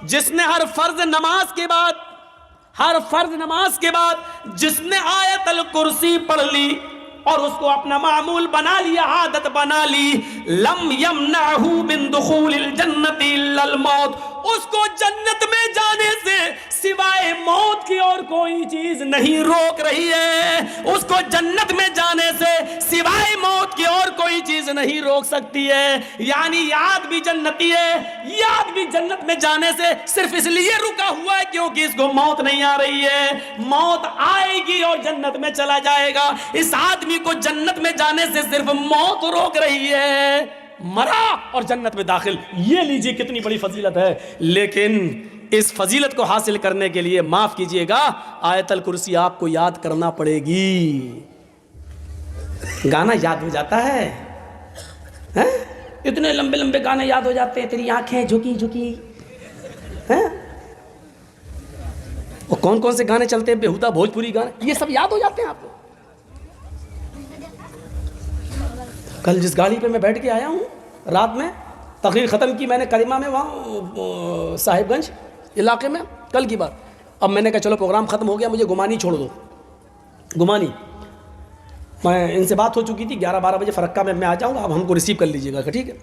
جس نے ہر فرض نماز کے بعد جس نے آیت الکرسی پڑھ لی اور اس کو اپنا معمول بنا لیا، عادت بنا لی، لم یمنعہ من دخول الجنت الا الموت، اس کو جنت میں جانے سے سوائے موت کی اور کوئی چیز نہیں روک رہی ہے، اس کو جنت میں جانے سے سوائے موت کی اور کوئی چیز نہیں روک سکتی ہے۔ یعنی یہ آدمی جنتی ہے، یہ آدمی جنت میں جانے سے صرف اس لیے رکا ہوا ہے کیونکہ اس کو موت نہیں آ رہی ہے، موت آئے گی اور جنت میں چلا جائے گا۔ اس آدمی کو جنت میں جانے سے صرف موت روک رہی ہے، مرا اور جنت میں داخل۔ یہ لیجئے کتنی بڑی فضیلت ہے، لیکن اس فضیلت کو حاصل کرنے کے لیے معاف کیجئے گا آیت الکرسی آپ کو یاد کرنا پڑے گی۔ گانا یاد ہو جاتا ہے، اتنے لمبے لمبے گانے یاد ہو جاتے ہیں، تیری آنکھیں جھکی جھکی، وہ کون کون سے گانے چلتے ہیں، بیہودہ بھوجپوری گانے، یہ سب یاد ہو جاتے ہیں آپ کو۔ کل جس گاڑی پہ میں بیٹھ کے آیا ہوں رات میں، تقریر ختم کی میں نے کریمہ میں، وہاں صاحب گنج علاقے میں، کل کی بات۔ اب میں نے کہا چلو پروگرام ختم ہو گیا، مجھے گمانی چھوڑ دو، گمانی میں ان سے بات ہو چکی تھی، 11-12 بجے فرقہ میں آ جاؤں گا، اب ہم کو ریسیو کر لیجیے گا، ٹھیک ہے۔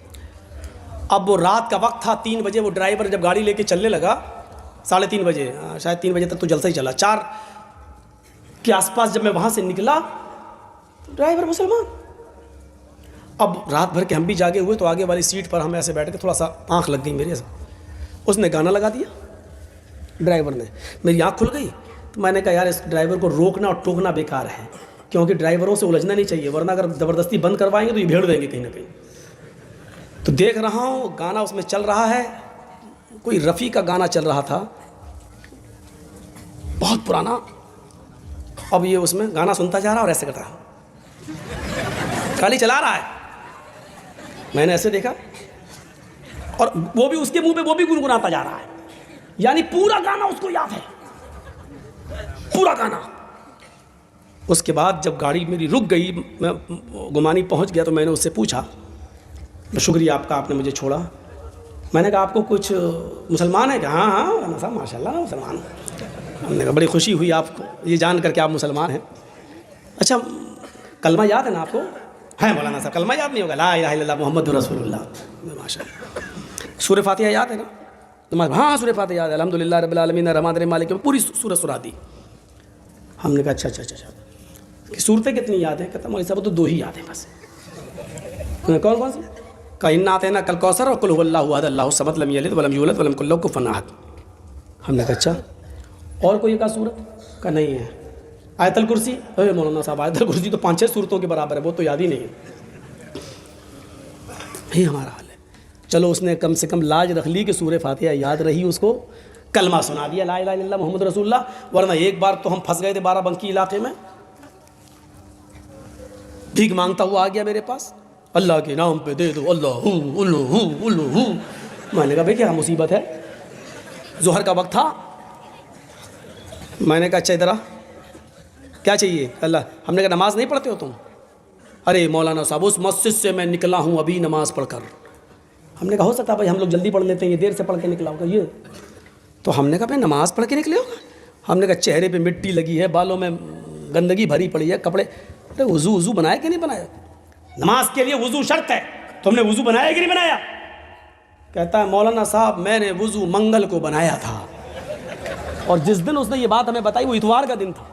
اب وہ رات کا وقت تھا، 3 بجے وہ ڈرائیور جب گاڑی لے کے چلنے لگا، 3:30 بجے، شاید 3 بجے تک تو جلسہ ہی چلا، 4 کے آس پاس جب میں وہاں سے نکلا تو ڈرائیور مسلمان۔ اب رات بھر کے ہم بھی جاگے ہوئے تو آگے والی سیٹ پر ہم ایسے بیٹھ کے تھوڑا سا آنکھ لگ گئی میری ایسا، اس نے گانا لگا دیا ڈرائیور نے، میری آنکھ کھل گئی تو میں نے کہا یار اس ڈرائیور کو روکنا اور ٹوکنا بیکار ہے، کیونکہ ڈرائیوروں سے الجھنا نہیں چاہیے، ورنہ اگر زبردستی بند کروائیں گے تو یہ بھیڑ دیں گے کہیں نہ کہیں۔ تو دیکھ رہا ہوں گانا اس میں چل رہا ہے، کوئی رفیع کا گانا چل رہا تھا بہت پرانا، اب یہ اس میں گانا سنتا جا رہا اور ایسے کرتا رہا، گاڑی چلا رہا ہے، میں نے ایسے دیکھا اور وہ بھی اس کے منہ پہ وہ بھی گنگناتا جا رہا ہے، یعنی پورا گانا اس کو یاد ہے، پورا گانا۔ اس کے بعد جب گاڑی میری رک گئی، میں گمانی پہنچ گیا تو میں نے اس سے پوچھا، شکریہ آپ کا، آپ نے مجھے چھوڑا۔ میں نے کہا آپ کو کچھ مسلمان ہے کہ ہاں ہاں مولانا صاحب ماشاء اللہ مسلمان ہیں۔ ہم نے کہا بڑی خوشی ہوئی آپ کو یہ جان کر کے آپ مسلمان ہیں، اچھا کلمہ یاد ہے نا آپ کو؟ ہے مولانا صاحب کلمہ یاد نہیں ہوگا، لا الہ الا اللہ محمد رسول اللہ، ماشاء اللہ۔ سورہ فاتحہ یاد ہے نا؟ ہاں سورہ فاتحہ یاد ہے، الحمدللہ رب العالمین الرحمن الرحیم مالک، پوری سورہ سنا دی۔ ہم نے کہا اچھا اچھا اچھا کہ صورتیں کتنی یاد ہیں؟ کہتا مولوی صاحب تو 2 ہی یاد ہیں بس۔ کون کون سی؟ کہ انا اعطیناک کل کوثر اور قل هو اللہ احد اللہ الصمد لم یلد ولم یولد ولم یکن له کفوا احد۔ ہم نے کہا اچھا اور کوئی کا صورت؟ کا نہیں ہے۔ آیت الکرسی؟ اے مولانا صاحب آیت الکرسی تو 5-6 صورتوں کے برابر ہے، وہ تو یاد ہی نہیں ہے۔ یہی ہمارا حال ہے۔ چلو اس نے کم سے کم لاج رکھ لی کہ سورہ فاتحہ یاد رہی، اس کو کلمہ سنا دیا لا الہ الا اللہ محمد رسول اللہ، ورنہ ایک بار تو ہم پھنس گئے تھے 12 بنکی علاقے میں، بھیک مانگتا ہوا آ گیا میرے پاس، اللہ کے نام پہ دے دو، اللہ اللہ اللہ۔ میں نے کہا بھائی کیا مصیبت ہے؟ ظہر کا وقت تھا، میں نے کہا اچھا ادھر آ، کیا چاہیے؟ اللہ۔ ہم نے کہا نماز نہیں پڑھتے ہو تم؟ ارے مولانا صاحب اس مسجد سے میں نکلا ہوں ابھی نماز پڑھ کر۔ ہم نے کہا ہو سکتا ہے بھائی ہم لوگ جلدی پڑھ لیتے ہیں، یہ دیر سے پڑھ کے نکلا ہوگا یہ۔ تو ہم نے کہا بھائی نماز پڑھ کے نکلے ہو؟ ہم نے کہا چہرے پہ مٹی لگی ہے، بالوں میں گندگی بھری پڑی ہے، کپڑے، ارے وضو بنایا کہ نہیں بنایا؟ نماز کے لیے وضو شرط ہے، تم نے وضو بنایا کہ نہیں بنایا؟ کہتا ہے مولانا صاحب میں نے وضو منگل کو بنایا تھا، اور جس دن اس نے یہ بات ہمیں بتائی وہ اتوار کا دن تھا،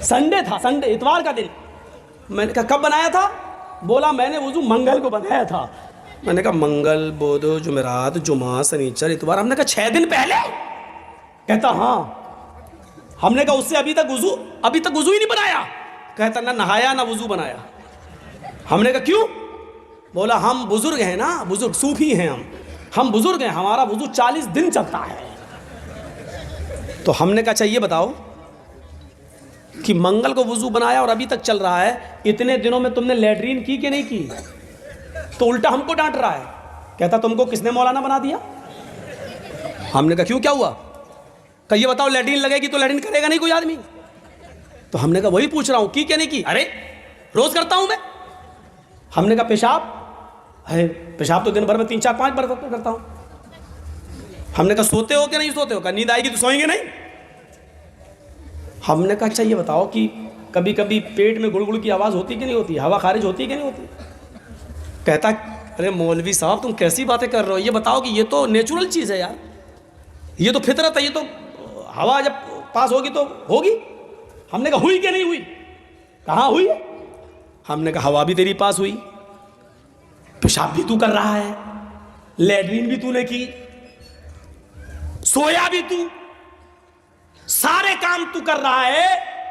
سنڈے تھا، سنڈے اتوار کا دن۔ میں نے کہا کب بنایا تھا؟ بولا میں نے وضو منگل کو بنایا تھا۔ میں نے کہا منگل بدھ جمعرات جمعہ سنیچر اتوار، ہم نے کہا 6 دن پہلے؟ کہتا ہاں۔ ہم نے کہا اس سے ابھی تک وضو ہی نہیں بنایا؟ کہتا نہ نہایا نہ وضو بنایا۔ ہم نے کہا کیوں؟ بولا ہم بزرگ ہیں نا، بزرگ صوفی ہیں ہم بزرگ ہیں، ہمارا وضو 40 دن چلتا ہے۔ تو ہم نے کہا اچھا یہ بتاؤ کہ منگل کو وضو بنایا اور ابھی تک چل رہا ہے، اتنے دنوں میں تم نے لیٹرین کی کہ نہیں کی؟ تو الٹا ہم کو ڈانٹ رہا ہے، کہتا تم کو کس نے مولانا بنا دیا؟ ہم نے کہا کیوں کیا ہوا؟ کہ یہ بتاؤ لیٹرین لگے گی تو لیٹرین کرے گا نہیں کوئی آدمی؟ تو ہم نے کہا وہی پوچھ رہا ہوں کی کہ نہیں کی؟ ارے روز کرتا ہوں میں۔ ہم نے کہا پیشاب؟ ہے پیشاب تو دن بھر میں 3-4-5 بار کرتا ہوں۔ ہم نے کہا سوتے ہو کہ نہیں سوتے ہو؟ کہا نیند آئے گی تو سوئیں گے نہیں. ہم نے کہا اچھا یہ بتاؤ کہ کبھی کبھی پیٹ میں گڑ گڑ کی آواز ہوتی کہ نہیں ہوتی, ہوا خارج ہوتی کہ نہیں ہوتی؟ کہتا ارے مولوی صاحب تم کیسی باتیں کر رہے ہو, یہ بتاؤ کہ یہ تو نیچرل چیز ہے یار, یہ تو فطرت ہے, یہ تو ہوا جب پاس ہوگی تو ہوگی. ہم نے کہا ہوئی کہ نہیں ہوئی؟ کہاں ہوئی ہے؟ ہم نے کہا ہوا بھی تیری پاس ہوئی, پیشاب بھی تو کر رہا ہے, لیٹرین بھی تو نے کی, سویا بھی تو, سارے کام تو کر رہا ہے,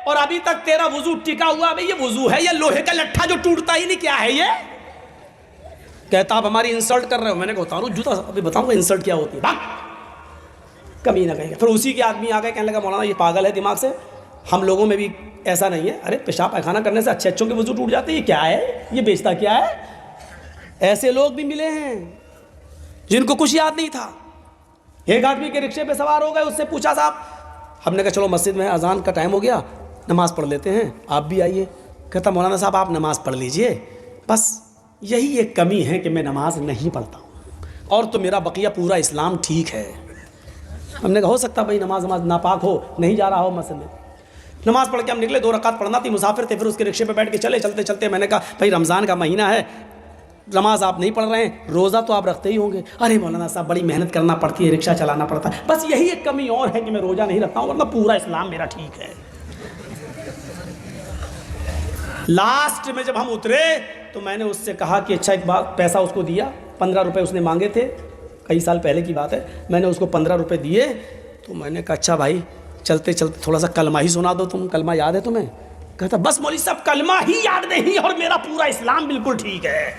اور ابھی تک تیرا وضو ٹکا ہوا. بھئی یہ وضو ہے یا لوہے کا لٹھا جو ٹوٹتا ہی نہیں, کیا ہے یہ؟ کہتا آپ ہماری انسلٹ کر رہے ہو. میں نے کہا اتارو جوتا, ابھی بتاؤں گا انسلٹ کیا ہوتی ہے, کمی نہ کہیں گے. پھر اسی کے آدمی آ گئے کہنے لگا مولانا یہ پاگل ہے دماغ سے, ہم لوگوں میں بھی ایسا نہیں ہے. ارے پیشاب پائخانہ کرنے سے اچھے اچھوں کے وضو ٹوٹ جاتے ہیں, یہ کیا ہے, یہ بیچتا کیا ہے؟ ایسے لوگ بھی ملے ہیں جن کو کچھ یاد نہیں تھا. ایک آدمی کے رکشے پہ سوار ہو گئے, اس سے پوچھا صاحب, ہم نے کہا چلو مسجد میں اذان کا ٹائم ہو گیا, نماز پڑھ لیتے ہیں, آپ بھی آئیے. کہتا مولانا صاحب آپ نماز پڑھ لیجئے, بس یہی ایک کمی ہے کہ میں نماز نہیں پڑھتا ہوں, اور تو میرا بقیہ پورا اسلام ٹھیک ہے. ہم نے کہا ہو سکتا بھائی نماز ناپاک ہو, نہیں جا رہا ہو مسجد میں. نماز پڑھ کے ہم نکلے, 2 رکعت پڑھنا تھی, مسافر تھے, پھر اس کے رکشے پہ بیٹھ کے چلے. چلتے چلتے میں نے کہا بھائی رمضان کا مہینہ ہے, نماز آپ نہیں پڑھ رہے ہیں, روزہ تو آپ رکھتے ہی ہوں گے. ارے مولانا صاحب بڑی محنت کرنا پڑتی ہے, رکشہ چلانا پڑتا ہے, بس یہی ایک کمی اور ہے کہ میں روزہ نہیں رکھتا ہوں, ورنہ پورا اسلام میرا ٹھیک ہے. لاسٹ میں جب ہم اترے تو میں نے اس سے کہا کہ اچھا ایک بات, پیسہ اس کو دیا, 15 روپے اس نے مانگے تھے, کئی سال پہلے کی بات ہے. میں نے اس کو 15 روپے دیے, تو میں نے کہا اچھا بھائی چلتے چلتے تھوڑا سا کلمہ ہی سنا دو, تم کلمہ یاد ہے تمہیں؟ کہتا بس مولوی صاحب کلمہ ہی یاد نہیں اور میرا پورا اسلام بالکل ٹھیک ہے.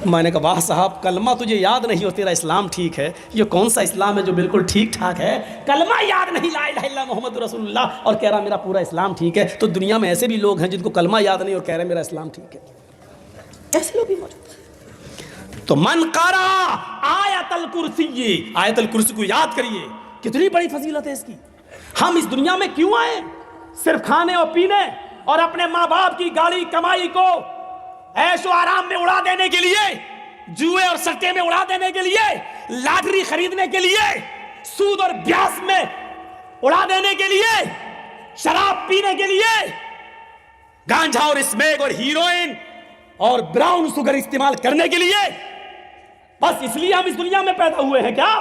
میں نے کہا واہ صاحب, کلمہ تجھے یاد نہیں اور تیرا اسلام ٹھیک ہے, یہ کون سا اسلام ہے جو بالکل ٹھیک ٹھاک ہے؟ کلمہ یاد نہیں, لا الہ الا محمد رسول اللہ, اور کہہ رہا میرا پورا اسلام ٹھیک ہے. تو دنیا میں ایسے بھی لوگ ہیں جن کو کلمہ یاد نہیں اور کہہ رہے میرا اسلام ٹھیک ہے, ایسے لوگ بھی موجود ہیں. تو من قرأ آیت الکرسی, آیت الکرسی کو یاد کریے, کتنی بڑی فضیلت ہے اس کی. ہم اس دنیا میں کیوں آئے؟ صرف کھانے اور پینے اور اپنے ماں باپ کی گاڑی کمائی کو عیش و آرام میں اڑا دینے کے لیے, جوئے اور سٹے میں اڑا دینے کے لیے, لاٹری خریدنے کے لیے, سود اور بیاس میں اڑا دینے کے لیے, شراب پینے کے لیے, گانجا اور اسمیک اور ہیروئن اور براؤن شوگر استعمال کرنے کے لیے, بس اس لیے ہم اس دنیا میں پیدا ہوئے ہیں کیا؟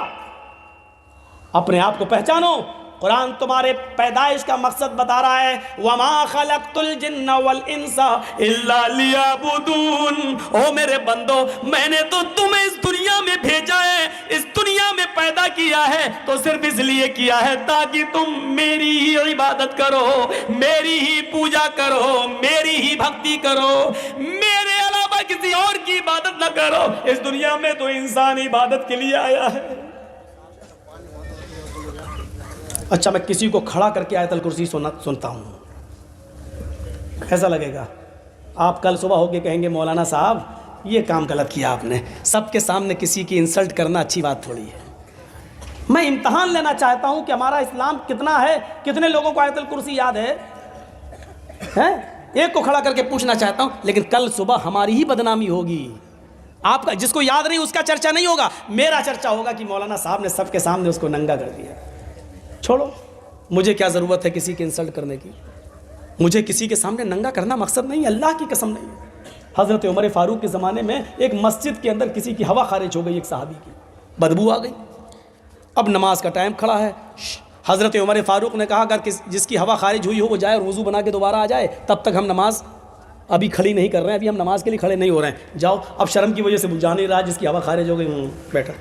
اپنے آپ کو پہچانو. قرآن تمہارے پیدائش کا مقصد بتا رہا ہے, وَمَا خَلَقْتُ الْجِنَّ وَالْإِنسَ إِلَّا لِيَعْبُدُونَ. او میرے بندو, میں نے تو تمہیں اس دنیا میں بھیجا ہے, اس دنیا میں پیدا کیا ہے تو صرف اس لیے کیا ہے تاکہ تم میری ہی عبادت کرو, میری ہی پوجا کرو, میری ہی بھکتی کرو, میرے علاوہ کسی اور کی عبادت نہ کرو. اس دنیا میں تو انسان عبادت کے لیے آیا ہے. اچھا میں کسی کو کھڑا کر کے آیت الکرسی سنتا ہوں, کیسا لگے گا؟ آپ کل صبح ہو کے کہیں گے مولانا صاحب یہ کام غلط کیا آپ نے. سب کے سامنے کسی کی انسلٹ کرنا اچھی بات تھوڑی ہے. میں امتحان لینا چاہتا ہوں کہ ہمارا اسلام کتنا ہے. کتنے لوگوں کو آیت الکرسی یاد ہے؟ ایک کو کھڑا کر کے پوچھنا چاہتا ہوں, لیکن کل صبح ہماری ہی بدنامی ہوگی. آپ کا جس کو یاد نہیں اس کا چرچا نہیں ہوگا, میرا چرچا ہوگا کہ مولانا صاحب نے سب کے سامنے اس کو ننگا کر دیا. چھوڑو, مجھے کیا ضرورت ہے کسی کی انسلٹ کرنے کی. مجھے کسی کے سامنے ننگا کرنا مقصد نہیں, اللہ کی قسم نہیں ہے. حضرت عمر فاروق کے زمانے میں ایک مسجد کے اندر کسی کی ہوا خارج ہو گئی, ایک صحابی کی, بدبو آ گئی. اب نماز کا ٹائم کھڑا ہے. حضرت عمر فاروق نے کہا اگر جس کی ہوا خارج ہوئی ہو وہ جائے اور وضو بنا کے دوبارہ آ جائے, تب تک ہم نماز ابھی کھڑی نہیں کر رہے ہیں, ابھی ہم نماز کے لیے کھڑے نہیں ہو رہے ہیں. جاؤ, اب شرم کی وجہ سے جا نہیں رہا, جس کی ہوا خارج ہو گئی بیٹھا.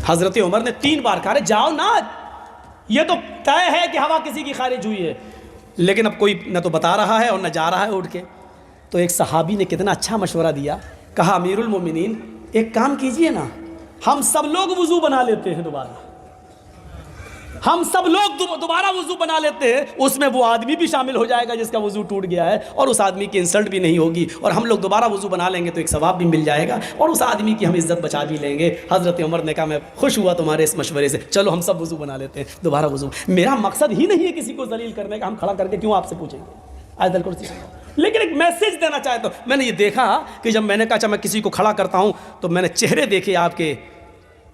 حضرت عمر نے 3 بار کہا جاؤ نا, یہ تو طے ہے کہ ہوا کسی کی خارج ہوئی ہے, لیکن اب کوئی نہ تو بتا رہا ہے اور نہ جا رہا ہے اٹھ کے. تو ایک صحابی نے کتنا اچھا مشورہ دیا, کہا امیر المومنین ایک کام کیجئے نا, ہم سب لوگ وضو بنا لیتے ہیں دوبارہ, ہم سب لوگ دوبارہ وضو بنا لیتے ہیں, اس میں وہ آدمی بھی شامل ہو جائے گا جس کا وضو ٹوٹ گیا ہے, اور اس آدمی کی انسلٹ بھی نہیں ہوگی, اور ہم لوگ دوبارہ وضو بنا لیں گے تو ایک ثواب بھی مل جائے گا, اور اس آدمی کی ہم عزت بچا بھی لیں گے. حضرت عمر نے کہا میں خوش ہوا تمہارے اس مشورے سے, چلو ہم سب وضو بنا لیتے ہیں دوبارہ وضو. میرا مقصد ہی نہیں ہے کسی کو ذلیل کرنے کا, ہم کھڑا کر کے کیوں آپ سے پوچھیں گے آیت الکرسی. لیکن ایک میسج دینا چاہتا ہوں. میں نے یہ دیکھا کہ جب میں نے کہا اچھا میں کسی کو کھڑا کرتا ہوں تو میں نے چہرے دیکھے آپ کے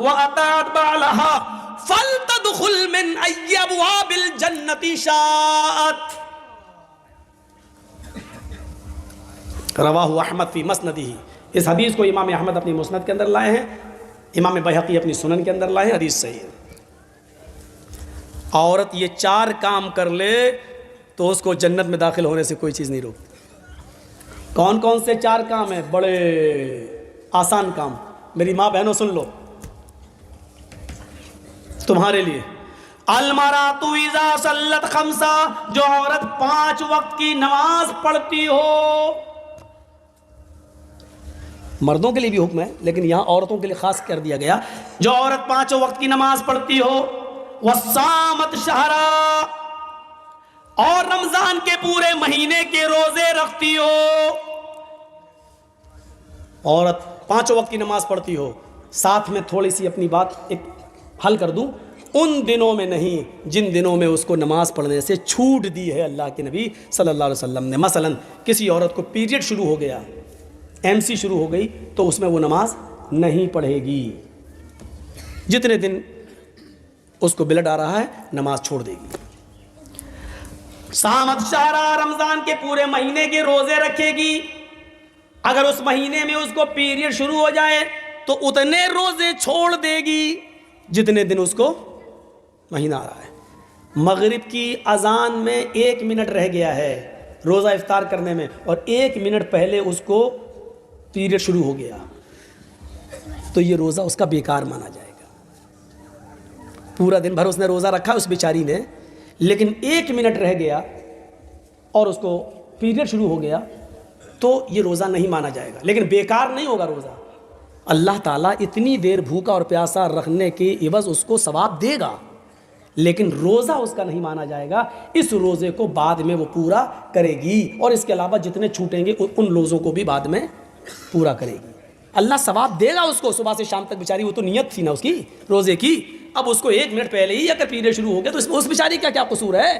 وأطاعت بعلها فلتدخل من أي أبواب الجنة شاءت. رواہ احمد فی مسندہ. اس حدیث کو امام احمد اپنی مسند کے اندر لائے ہیں, امام بہقی اپنی سنن کے اندر لائے ہیں, حدیث صحیح ہے. عورت یہ 4 کام کر لے تو اس کو جنت میں داخل ہونے سے کوئی چیز نہیں روکتی. کون کون سے 4 کام ہیں؟ بڑے آسان کام. میری ماں بہنوں سن لو تمہارے لیے. المرأۃ اذا صلت خمسا, جو عورت 5 وقت کی نماز پڑھتی ہو. مردوں کے لیے بھی حکم ہے لیکن یہاں عورتوں کے لیے خاص کر دیا گیا. جو عورت 5 وقت کی نماز پڑھتی ہو, وصامت شہرا, اور رمضان کے پورے مہینے کے روزے رکھتی ہو. عورت 5 وقت کی نماز پڑھتی ہو. ساتھ میں تھوڑی سی اپنی بات ایک حل کر دوں, ان دنوں میں نہیں جن دنوں میں اس کو نماز پڑھنے سے چھوٹ دی ہے اللہ کے نبی صلی اللہ علیہ وسلم نے. مثلا کسی عورت کو پیریڈ شروع ہو گیا, MC شروع ہو گئی, تو اس میں وہ نماز نہیں پڑھے گی. جتنے دن اس کو بلڈ آ رہا ہے نماز چھوڑ دے گی. سامت شہرا, رمضان کے پورے مہینے کے روزے رکھے گی. اگر اس مہینے میں اس کو پیریڈ شروع ہو جائے تو اتنے روزے چھوڑ دے گی جتنے دن اس کو مہینہ آ رہا ہے. مغرب کی اذان میں 1 منٹ رہ گیا ہے روزہ افطار کرنے میں, اور 1 منٹ پہلے اس کو پیریڈ شروع ہو گیا, تو یہ روزہ اس کا بیکار مانا جائے گا. پورا دن بھر اس نے روزہ رکھا اس بیچاری نے, لیکن 1 منٹ رہ گیا اور اس کو پیریڈ شروع ہو گیا تو یہ روزہ نہیں مانا جائے گا. لیکن بیکار نہیں ہوگا روزہ. اللہ تعالیٰ اتنی دیر بھوکا اور پیاسا رکھنے کے عوض اس کو ثواب دے گا, لیکن روزہ اس کا نہیں مانا جائے گا. اس روزے کو بعد میں وہ پورا کرے گی, اور اس کے علاوہ جتنے چھوٹیں گے ان روزوں کو بھی بعد میں پورا کرے گی. اللہ ثواب دے گا اس کو. صبح سے شام تک بیچاری, وہ تو نیت تھی نا اس کی روزے کی, اب اس کو 1 منٹ پہلے ہی اگر پیریڈ شروع ہو گیا تو اس بیچاری کا کیا قصور ہے.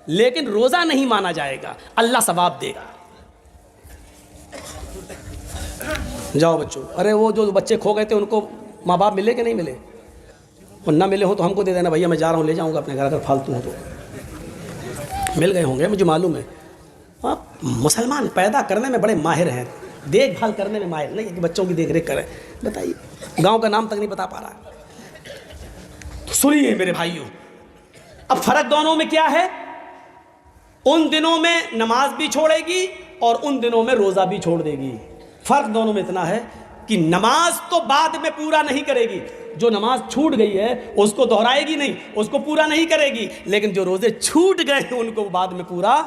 لیکن روزہ نہیں مانا جائے گا, اللہ ثواب دے گا. جاؤ بچوں, ارے وہ جو بچے کھو گئے تھے ان کو ماں باپ ملے کہ نہیں ملے؟ اور نہ ملے ہوں تو ہم کو دے دینا, بھیا میں جا رہا ہوں, لے جاؤں گا اپنے گھر. اگر فالتو ہوں تو مل گئے ہوں گے, مجھے معلوم ہے. مسلمان پیدا کرنے میں بڑے ماہر ہیں, دیکھ بھال کرنے میں ماہر نہیں کہ بچوں کی دیکھ ریکھ کریں. بتائیے, گاؤں کا نام تک نہیں بتا پا رہا. سنیے میرے بھائیوں, اب فرق دونوں میں کیا ہے؟ ان دنوں میں نماز بھی چھوڑے گی اور ان دنوں میں روزہ بھی چھوڑ دے گی. فرق دونوں میں اتنا ہے کہ نماز تو بعد میں پورا نہیں کرے گی. جو نماز چھوٹ گئی ہے اس کو دہرائے گی نہیں, اس کو پورا نہیں کرے گی. لیکن جو روزے چھوٹ گئے ہیں ان کو بعد میں پورا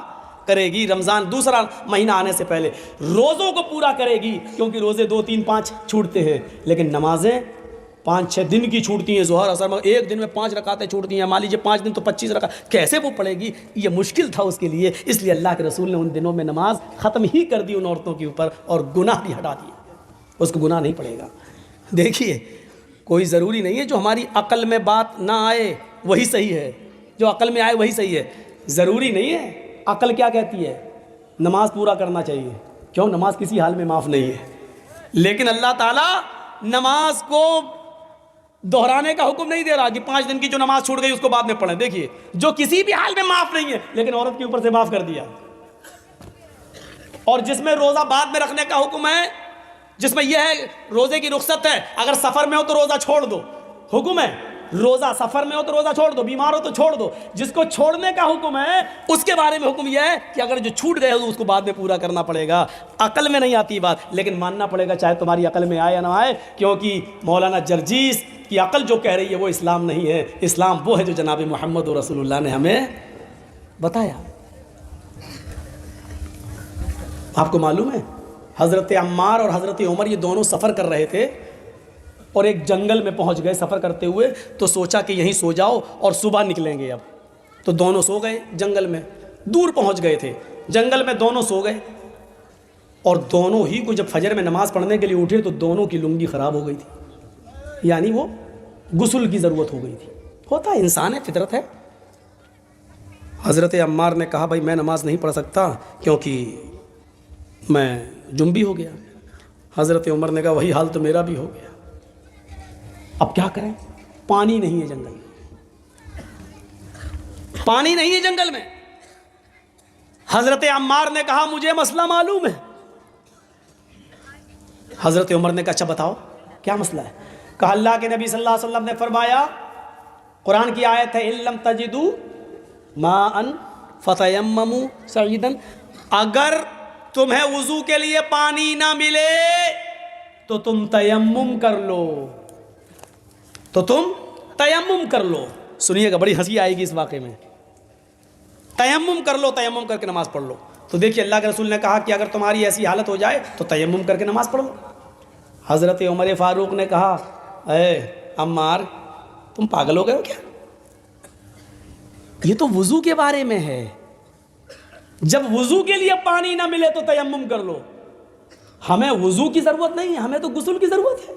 کرے گی. رمضان دوسرا مہینہ آنے سے پہلے روزوں کو پورا کرے گی, کیونکہ روزے 2 3 5 چھوٹتے ہیں, لیکن نمازیں 5 6 دن کی چھوٹتی ہیں. ظہر اثر میں 1 دن میں 5 رکعتیں چھوٹتی ہیں. مان لیجیے 5 دن تو 25 رکعت, کیسے وہ پڑھے گی؟ یہ مشکل تھا اس کے لیے. اس لیے اللہ کے رسول نے ان دنوں میں نماز ختم ہی کر دی ان عورتوں کے اوپر, اور گناہ بھی ہٹا دیا. اس کو گناہ نہیں پڑے گا. دیکھیے, کوئی ضروری نہیں ہے جو ہماری عقل میں بات نہ آئے وہی صحیح ہے, جو عقل میں آئے وہی صحیح ہے. ضروری نہیں ہے. عقل کیا کہتی ہے؟ نماز پورا کرنا چاہیے. کیوں؟ نماز کسی حال میں معاف نہیں ہے. لیکن اللہ تعالیٰ نماز کو دہرانے کا حکم نہیں دے رہا کہ 5 دن کی جو نماز چھوٹ گئی اس کو بعد میں پڑھیں. دیکھیے, جو کسی بھی حال میں معاف نہیں ہے, لیکن عورت کے اوپر سے معاف کر دیا. اور جس میں روزہ بعد میں رکھنے کا حکم ہے, جس میں یہ ہے روزے کی رخصت ہے, اگر سفر میں ہو تو روزہ چھوڑ دو, حکم ہے. روزہ سفر میں ہو تو روزہ چھوڑ دو, بیمار ہو تو چھوڑ دو. جس کو چھوڑنے کا حکم ہے اس کے بارے میں حکم یہ ہے کہ اگر جو چھوٹ گئے ہو اس کو بعد میں پورا کرنا پڑے گا. عقل میں نہیں آتی بات, لیکن ماننا پڑے گا چاہے تمہاری عقل میں آئے یا نہ آئے, کیونکہ مولانا جرجیس کی عقل جو کہہ رہی ہے وہ اسلام نہیں ہے. اسلام وہ ہے جو جناب محمد رسول اللہ نے ہمیں بتایا. آپ کو معلوم ہے حضرت عمار اور حضرت عمر یہ دونوں سفر کر رہے تھے, اور ایک جنگل میں پہنچ گئے سفر کرتے ہوئے, تو سوچا کہ یہیں سو جاؤ اور صبح نکلیں گے. اب تو دونوں سو گئے جنگل میں, دور پہنچ گئے تھے جنگل میں, دونوں سو گئے. اور دونوں ہی کو جب فجر میں نماز پڑھنے کے لیے اٹھے تو دونوں کی لنگی خراب ہو گئی تھی, یعنی وہ غسل کی ضرورت ہو گئی تھی. ہوتا ہے, انسان ہے, فطرت ہے. حضرت عمار نے کہا بھائی میں نماز نہیں پڑھ سکتا کیونکہ میں جنبی ہو گیا. حضرت عمر نے کہا وہی حال تو میرا بھی ہو گیا. اب کیا کریں؟ پانی نہیں ہے جنگل میں، پانی نہیں ہے جنگل میں۔ حضرت عمار نے کہا مجھے مسئلہ معلوم ہے۔ حضرت عمر نے کہا اچھا بتاؤ کیا مسئلہ ہے؟ کہا اللہ کے نبی صلی اللہ علیہ وسلم نے فرمایا، قرآن کی آیت ہے اِن لَمْ تَجِدُوا مَاءً فَتَيَمَّمُوا صَعِيدًا، اگر تمہیں وضو کے لیے پانی نہ ملے تو تم تیمم کر لو، تو تم تیمم کر لو۔ سنیے گا، بڑی ہنسی آئے گی اس واقعے میں۔ تیمم کر لو، تیمم کر کے نماز پڑھ لو۔ تو دیکھیے اللہ کے رسول نے کہا کہ اگر تمہاری ایسی حالت ہو جائے تو تیمم کر کے نماز پڑھ لو۔ حضرت عمر فاروق نے کہا اے عمار تم پاگل ہو گئے ہو کیا؟ یہ تو وضو کے بارے میں ہے، جب وضو کے لیے پانی نہ ملے تو تیمم کر لو۔ ہمیں وضو کی ضرورت نہیں ہے، ہمیں تو غسل کی ضرورت ہے۔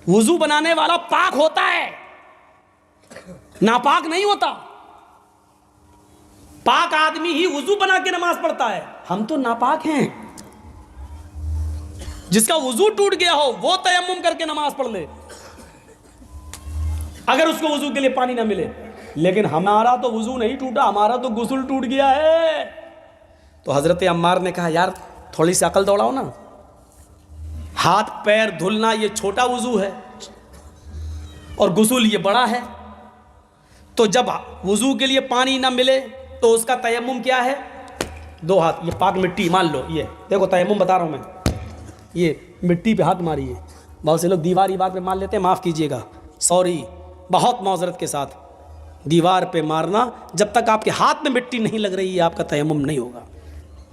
وضو بنانے والا پاک ہوتا ہے، ناپاک نہیں ہوتا۔ پاک آدمی ہی وضو بنا کے نماز پڑھتا ہے، ہم تو ناپاک ہیں۔ جس کا وضو ٹوٹ گیا ہو وہ تیمم کر کے نماز پڑھ لے اگر اس کو وضو کے لیے پانی نہ ملے، لیکن ہمارا تو وضو نہیں ٹوٹا، ہمارا تو غسل ٹوٹ گیا ہے۔ تو حضرت عمار نے کہا یار تھوڑی سی عقل دوڑاؤ نا، ہاتھ پیر دھلنا یہ چھوٹا وضو ہے اور غسل یہ بڑا ہے، تو جب وضو کے لیے پانی نہ ملے تو اس کا تیمم کیا ہے؟ دو ہاتھ، یہ پاک مٹی مان لو، یہ دیکھو تیمم بتا رہا ہوں میں، یہ مٹی پہ ہاتھ ماری ہے۔ بہت سے لوگ دیوار ہی بات پہ مار لیتے ہیں، معاف کیجیے گا، سوری، بہت معذرت کے ساتھ۔ دیوار پہ مارنا جب تک آپ کے ہاتھ میں مٹی نہیں لگ رہی ہے آپ کا تیمم نہیں ہوگا،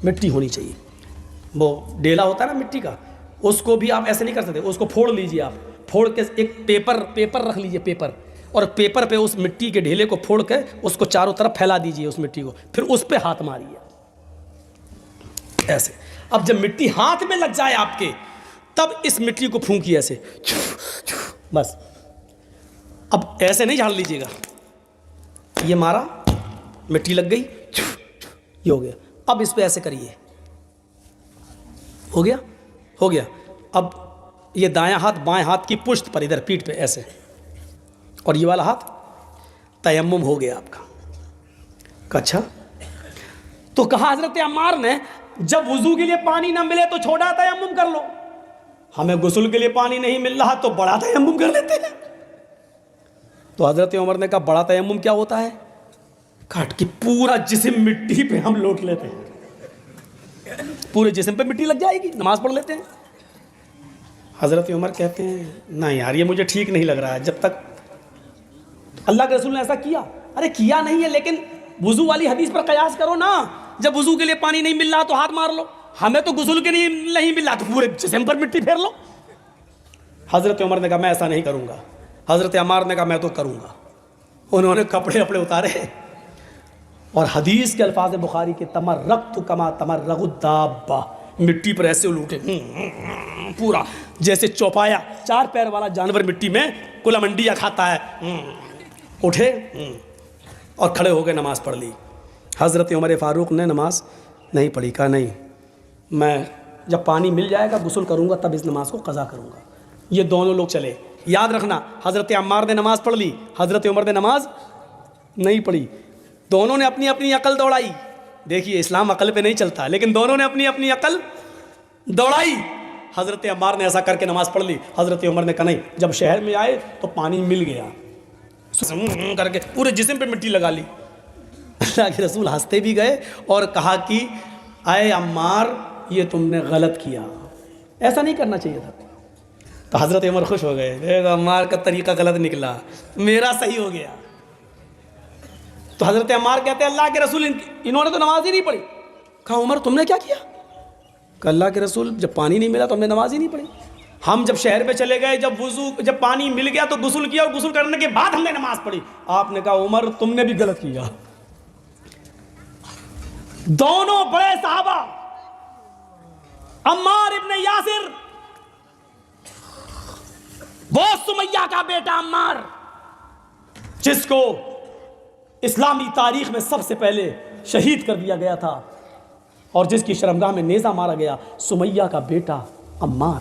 مٹی ہونی چاہیے۔ وہ ڈیلا ہوتا ہے نا مٹی کا، اس کو بھی آپ ایسے نہیں کر سکتے، اس کو پھوڑ لیجیے، آپ پھوڑ کے ایک پیپر رکھ لیجیے، پیپر، اور پیپر پہ اس مٹی کے ڈھیلے کو پھوڑ کے اس کو چاروں طرف پھیلا دیجیے اس مٹی کو، پھر اس پہ ہاتھ ماریے ایسے۔ اب جب مٹی ہاتھ میں لگ جائے آپ کے تب اس مٹی کو پھونکیے ایسے، بس۔ اب ایسے نہیں جھاڑ لیجیے گا، یہ مارا مٹی لگ گئی، یہ ہو گیا۔ اب اس پہ ایسے کریے، ہو گیا، ہو گیا۔ اب یہ دایاں ہاتھ بائیں ہاتھ کی پشت پر ادھر پیٹھ پہ ایسے، اور یہ والا ہاتھ، تیمم ہو گیا آپ کا۔ اچھا، تو کہا حضرت عمار نے جب وضو کے لیے پانی نہ ملے تو چھوٹا تیمم کر لو، ہمیں غسل کے لیے پانی نہیں مل رہا تو بڑا تیمم کر لیتے ہیں۔ تو حضرت عمر نے کہا بڑا تیمم کیا ہوتا ہے؟ کاٹ کے پورا جسم مٹی پہ ہم لوٹ لیتے ہیں، پورے جسم پہ مٹی لگ جائے گی، نماز پڑھ لیتے ہیں۔ حضرت عمر کہتے ہیں نہیں یار یہ مجھے ٹھیک نہیں لگ رہا ہے، جب تک اللہ کے رسول نے ایسا کیا، ارے کیا نہیں ہے لیکن وضو والی حدیث پر قیاس کرو نا، جب وضو کے لیے پانی نہیں مل رہا تو ہاتھ مار لو، ہمیں تو غسل کے لیے نہیں مل رہا تو پورے جسم پر مٹی پھیر لو۔ حضرت عمر نے کہا میں ایسا نہیں کروں گا۔ حضرت عمار نے کہا میں تو کروں گا۔ انہوں نے کپڑے اپڑے اتارے اور حدیث کے الفاظ بخاری کے تمرغت کما تمرغ الدابہ، مٹی پر ایسے لوٹے پورا، جیسے چوپایا چار پیر والا جانور مٹی میں کلا منڈیا کھاتا ہے، اٹھے اور کھڑے ہو کے نماز پڑھ لی۔ حضرت عمر فاروق نے نماز نہیں پڑھی، کہا نہیں میں جب پانی مل جائے گا غسل کروں گا تب اس نماز کو قضا کروں گا۔ یہ دونوں لوگ چلے۔ یاد رکھنا حضرت عمار نے نماز پڑھ لی، حضرت عمر نے نماز نہیں پڑھی، دونوں نے اپنی اپنی عقل دوڑائی۔ دیکھیے اسلام عقل پہ نہیں چلتا، لیکن دونوں نے اپنی اپنی عقل دوڑائی۔ حضرت عمار نے ایسا کر کے نماز پڑھ لی، حضرت عمر نے کہا نہیں، جب شہر میں آئے تو پانی مل گیا کر کے پورے جسم پہ مٹی لگا لی۔ اللہ کے رسول ہنستے بھی گئے اور کہا کہ اے عمار یہ تم نے غلط کیا، ایسا نہیں کرنا چاہیے تھا۔ تو حضرت عمر خوش ہو گئے، دیکھ عمار کا طریقہ غلط نکلا، میرا صحیح ہو گیا۔ تو حضرت عمار کہتے ہیں اللہ کے رسول انہوں نے تو نماز ہی نہیں پڑھی۔ کہا عمر تم نے کیا کیا؟ کہ اللہ کے رسول جب پانی نہیں ملا تو ہم نے نماز ہی نہیں پڑھی، ہم جب شہر میں چلے گئے جب پانی مل گیا تو غسل کیا اور غسل کرنے کے بعد ہم نے نماز پڑھی۔ آپ نے کہا عمر تم نے بھی غلط کیا۔ دونوں بڑے صحابہ عمار ابن یاسر، وہ سمیہ کا بیٹا عمار جس کو اسلامی تاریخ میں سب سے پہلے شہید کر دیا گیا تھا اور جس کی شرمگاہ میں نیزہ مارا گیا، سمیہ کا بیٹا عمار،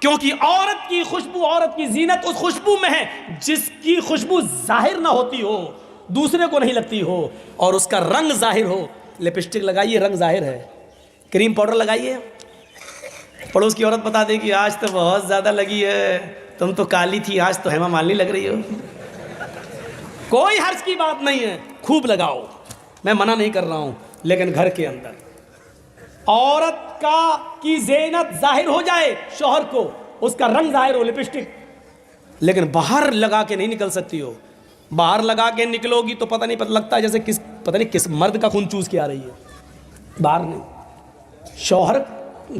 کیونکہ عورت کی خوشبو، عورت کی زینت اس خوشبو میں ہے جس کی خوشبو ظاہر نہ ہوتی ہو، دوسرے کو نہیں لگتی ہو، اور اس کا رنگ ظاہر ہو۔ لپسٹک لگائیے، رنگ ظاہر ہے۔ کریم پاؤڈر لگائیے، پڑوس کی عورت بتا دے کہ آج تو بہت زیادہ لگی ہے، تم تو کالی تھی، آج تو ہیما مالنی لگ رہی ہو۔ کوئی حرج کی بات نہیں ہے، خوب لگاؤ، میں منع نہیں کر رہا ہوں، لیکن گھر کے اندر عورت کی زینت ظاہر ہو جائے، شوہر کو اس کا رنگ ظاہر ہو، لپسٹک، لیکن باہر لگا کے نہیں نکل سکتی ہو۔ باہر لگا کے نکلو گی تو پتہ نہیں، پتہ لگتا ہے جیسے پتہ نہیں کس مرد کا خون چوس کے آ رہی ہے، باہر نہیں۔ شوہر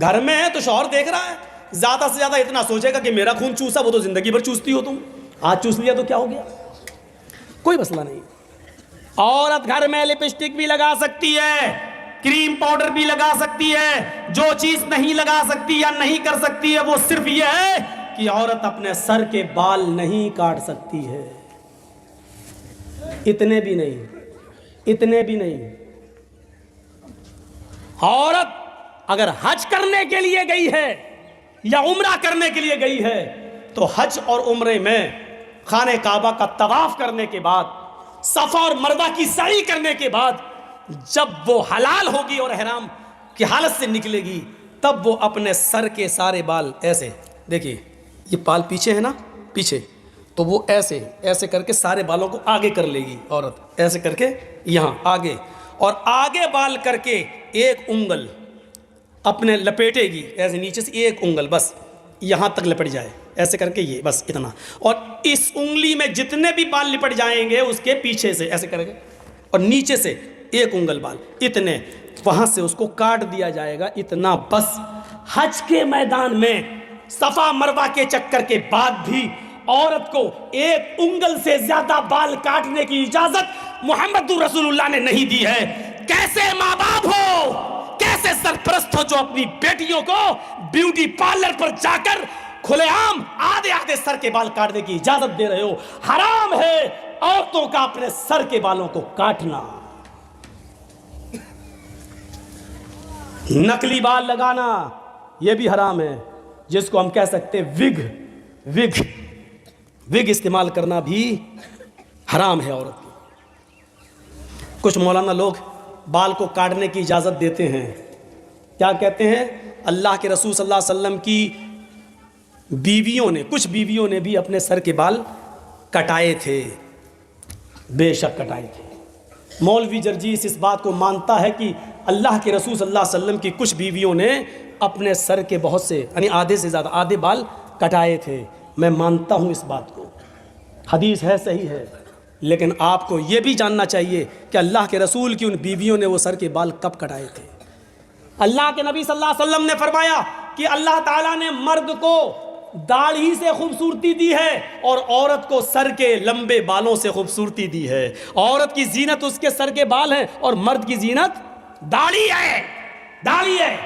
گھر میں ہے تو شوہر دیکھ رہا ہے، زیادہ سے زیادہ اتنا سوچے گا کہ میرا خون چوسا، وہ تو زندگی بھر چوستی ہو تم، آج چوس لیا تو کیا ہو گیا، کوئی مسئلہ نہیں۔ عورت گھر میں لپسٹک بھی لگا سکتی ہے، کریم پاؤڈر بھی لگا سکتی ہے، جو چیز نہیں لگا سکتی یا نہیں کر سکتی ہے وہ صرف یہ ہے کہ عورت اپنے سر کے بال نہیں کاٹ سکتی ہے، اتنے بھی نہیں، اتنے بھی نہیں۔ عورت اگر حج کرنے کے لیے گئی ہے یا عمرہ کرنے کے لیے گئی ہے تو حج اور عمرے میں خانہ کعبہ کا طواف کرنے کے بعد، صفا اور مروہ کی سعی کرنے کے بعد، جب وہ حلال ہوگی اور احرام کی حالت سے نکلے گی، تب وہ اپنے سر کے سارے بال ایسے، دیکھیے یہ بال پیچھے ہے نا، پیچھے، تو وہ ایسے ایسے کر کے سارے بالوں کو آگے کر لے گی عورت، ایسے کر کے یہاں آگے، اور آگے بال کر کے ایک انگل اپنے لپیٹے گی، ایسے نیچے سے ایک انگل بس یہاں تک لپٹ جائے، ایسے کر کے یہ بس اتنا، اور اس انگلی میں جتنے بھی بال لپٹ جائیں گے اس کے پیچھے سے ایسے کرے گا، اور نیچے سے ایک انگل بال، اتنے وہاں سے اس کو کاٹ دیا جائے گا، اتنا بس۔ حج کے میدان میں صفا مروہ کے چکر کے بعد بھی عورت کو ایک انگل سے زیادہ بال کاٹنے کی اجازت محمد رسول اللہ نے نہیں دی ہے۔ کیسے ماں باپ ہو، کیسے سرپرست ہو جو اپنی بیٹیوں کو بیوٹی پارلر پر جا کر کھلے عام آدھے آدھے سر کے بال کاٹنے کی اجازت دے رہے ہو۔ حرام ہے عورتوں کا اپنے سر کے بالوں کو کاٹنا، نقلی بال لگانا یہ بھی حرام ہے، جس کو ہم کہہ سکتے وگ استعمال کرنا بھی حرام ہے عورت کی۔ کچھ مولانا لوگ بال کو کاٹنے کی اجازت دیتے ہیں، کیا کہتے ہیں؟ اللہ کے رسول صلی اللہ علیہ وسلم کی بیویوں نے، کچھ بیویوں نے بھی اپنے سر کے بال کٹائے تھے، بے شک کٹائے تھے۔ مولوی جرجیس اس بات کو مانتا ہے کہ اللہ کے رسول صلی اللہ علیہ وسلم کی کچھ بیویوں نے اپنے سر کے بہت سے، یعنی آدھے سے زیادہ، آدھے بال کٹائے تھے۔ میں مانتا ہوں اس بات کو، حدیث ہے، صحیح ہے، لیکن آپ کو یہ بھی جاننا چاہیے کہ اللہ کے رسول کی ان بیویوں نے وہ سر کے بال کب کٹائے تھے۔ اللہ کے نبی صلی اللہ علیہ وسلم نے فرمایا کہ اللہ تعالیٰ نے مرد کو داڑھی سے خوبصورتی دی ہے اور عورت کو سر کے لمبے بالوں سے خوبصورتی دی ہے۔ عورت کی زینت اس کے سر کے بال ہیں اور مرد کی زینت داڑھی ہے، داڑھی ہے۔